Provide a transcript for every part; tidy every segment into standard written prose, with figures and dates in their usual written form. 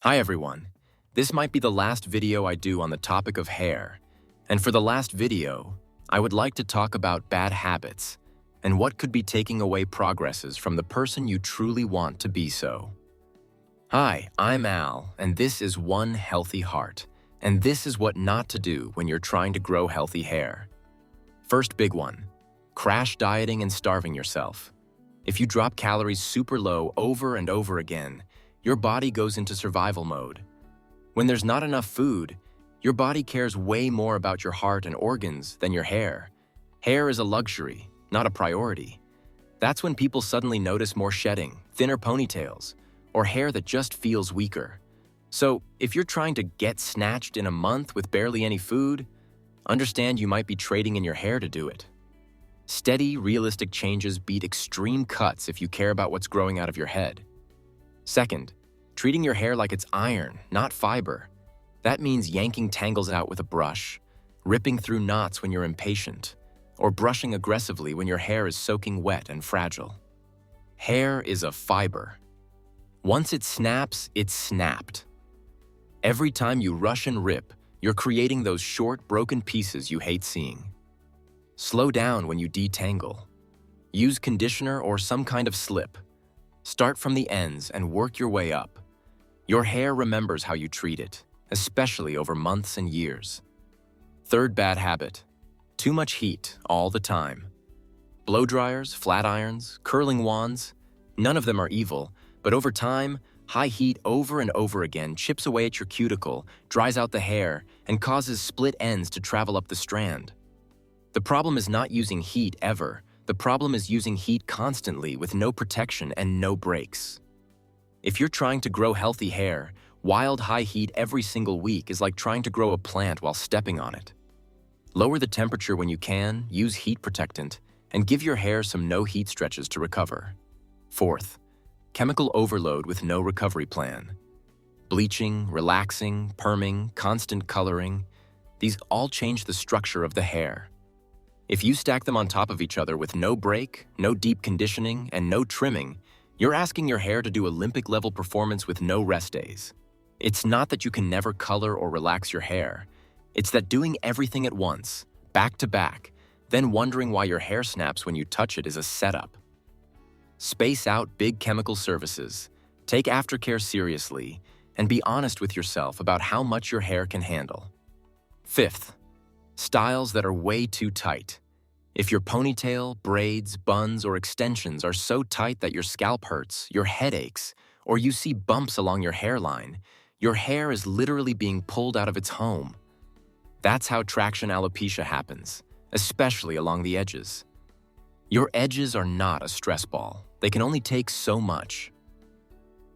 Hi everyone. This might be the last video I do on the topic of hair. And for the last video, I would like to talk about bad habits and what could be taking away progresses from the person you truly want to be so. Hi, I'm Al, and this is One Healthy Heart. And this is what not to do when you're trying to grow healthy hair. First big one, crash dieting and starving yourself. If you drop calories super low over and over again, your body goes into survival mode. When there's not enough food, your body cares way more about your heart and organs than your hair. Hair is a luxury, not a priority. That's when people suddenly notice more shedding, thinner ponytails, or hair that just feels weaker. So, if you're trying to get snatched in a month with barely any food, understand you might be trading in your hair to do it. Steady, realistic changes beat extreme cuts if you care about what's growing out of your head. Second, treating your hair like it's iron, not fiber. That means yanking tangles out with a brush, ripping through knots when you're impatient, or brushing aggressively when your hair is soaking wet and fragile. Hair is a fiber. Once it snaps, it's snapped. Every time you rush and rip, you're creating those short, broken pieces you hate seeing. Slow down when you detangle. Use conditioner or some kind of slip. Start from the ends and work your way up. Your hair remembers how you treat it, especially over months and years. Third bad habit, too much heat all the time. Blow dryers, flat irons, curling wands, none of them are evil, but over time, high heat over and over again chips away at your cuticle, dries out the hair, and causes split ends to travel up the strand. The problem is not using heat ever. The problem is using heat constantly with no protection and no breaks. If you're trying to grow healthy hair, wild high heat every single week is like trying to grow a plant while stepping on it. Lower the temperature when you can, use heat protectant, and give your hair some no-heat stretches to recover. Fourth, chemical overload with no recovery plan. Bleaching, relaxing, perming, constant coloring, these all change the structure of the hair. If you stack them on top of each other with no break, no deep conditioning, and no trimming, you're asking your hair to do Olympic-level performance with no rest days. It's not that you can never color or relax your hair. It's that doing everything at once, back to back, then wondering why your hair snaps when you touch it is a setup. Space out big chemical services, take aftercare seriously, and be honest with yourself about how much your hair can handle. Fifth, styles that are way too tight. If your ponytail, braids, buns, or extensions are so tight that your scalp hurts, your head aches, or you see bumps along your hairline, your hair is literally being pulled out of its home. That's how traction alopecia happens, especially along the edges. Your edges are not a stress ball. They can only take so much.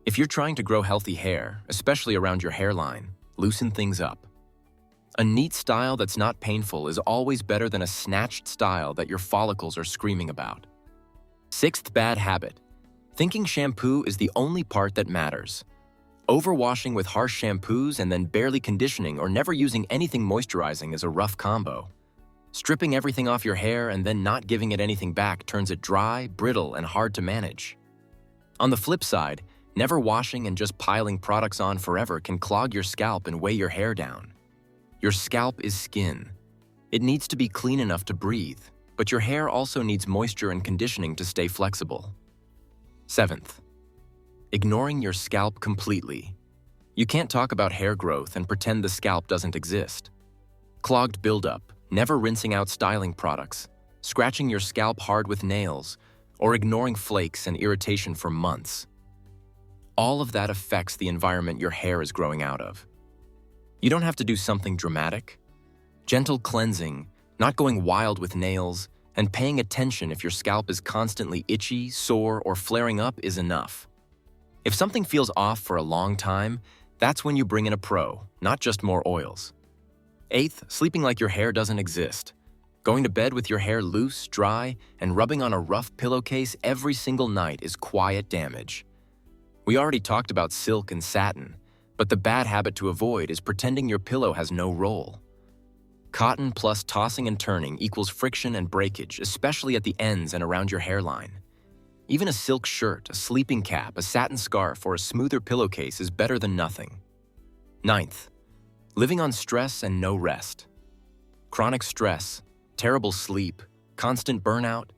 If you're trying to grow healthy hair, especially around your hairline, loosen things up. A neat style that's not painful is always better than a snatched style that your follicles are screaming about. Sixth bad habit, thinking shampoo is the only part that matters. Overwashing with harsh shampoos and then barely conditioning or never using anything moisturizing is a rough combo. Stripping everything off your hair and then not giving it anything back turns it dry, brittle, and hard to manage. On the flip side, never washing and just piling products on forever can clog your scalp and weigh your hair down. Your scalp is skin. It needs to be clean enough to breathe, but your hair also needs moisture and conditioning to stay flexible. Seventh, ignoring your scalp completely. You can't talk about hair growth and pretend the scalp doesn't exist. Clogged buildup, never rinsing out styling products, scratching your scalp hard with nails, or ignoring flakes and irritation for months. All of that affects the environment your hair is growing out of. You don't have to do something dramatic. Gentle cleansing, not going wild with nails, and paying attention if your scalp is constantly itchy, sore, or flaring up is enough. If something feels off for a long time, that's when you bring in a pro, not just more oils. Eighth, sleeping like your hair doesn't exist. Going to bed with your hair loose, dry, and rubbing on a rough pillowcase every single night is quiet damage. We already talked about silk and satin, but the bad habit to avoid is pretending your pillow has no roll. Cotton plus tossing and turning equals friction and breakage, especially at the ends and around your hairline. Even a silk shirt, a sleeping cap, a satin scarf, or a smoother pillowcase is better than nothing. Ninth, living on stress and no rest. Chronic stress, terrible sleep, constant burnout,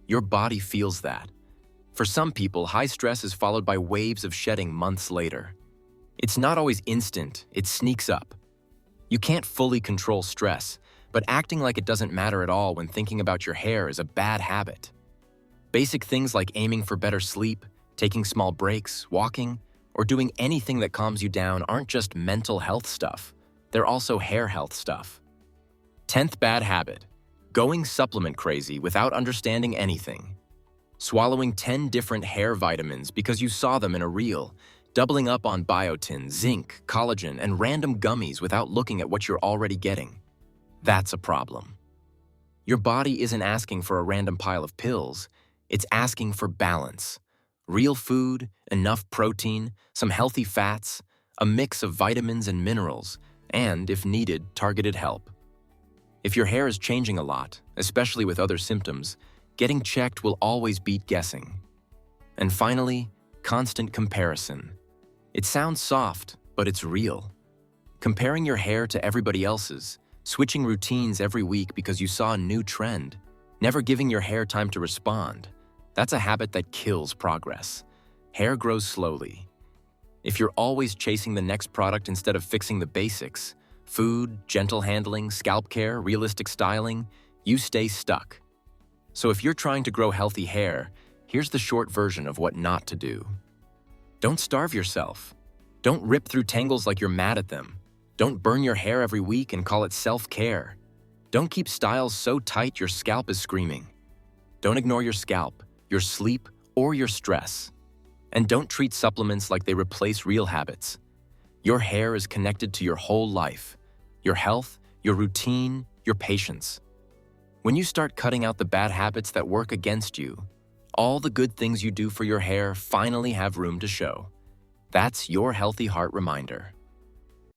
your body feels that. For some people, high stress is followed by waves of shedding months later. It's not always instant, it sneaks up. You can't fully control stress, but acting like it doesn't matter at all when thinking about your hair is a bad habit. Basic things like aiming for better sleep, taking small breaks, walking, or doing anything that calms you down aren't just mental health stuff, they're also hair health stuff. 10th bad habit, going supplement crazy without understanding anything. Swallowing 10 different hair vitamins because you saw them in a reel, doubling up on biotin, zinc, collagen, and random gummies without looking at what you're already getting. That's a problem. Your body isn't asking for a random pile of pills, it's asking for balance. Real food, enough protein, some healthy fats, a mix of vitamins and minerals, and, if needed, targeted help. If your hair is changing a lot, especially with other symptoms, getting checked will always beat guessing. And finally, constant comparison. It sounds soft, but it's real. Comparing your hair to everybody else's, switching routines every week because you saw a new trend, never giving your hair time to respond, that's a habit that kills progress. Hair grows slowly. If you're always chasing the next product instead of fixing the basics, food, gentle handling, scalp care, realistic styling, you stay stuck. So if you're trying to grow healthy hair, here's the short version of what not to do. Don't starve yourself. Don't rip through tangles like you're mad at them. Don't burn your hair every week and call it self-care. Don't keep styles so tight your scalp is screaming. Don't ignore your scalp, your sleep, or your stress. And don't treat supplements like they replace real habits. Your hair is connected to your whole life, your health, your routine, your patience. When you start cutting out the bad habits that work against you, all the good things you do for your hair finally have room to show. That's your Healthy Heart reminder.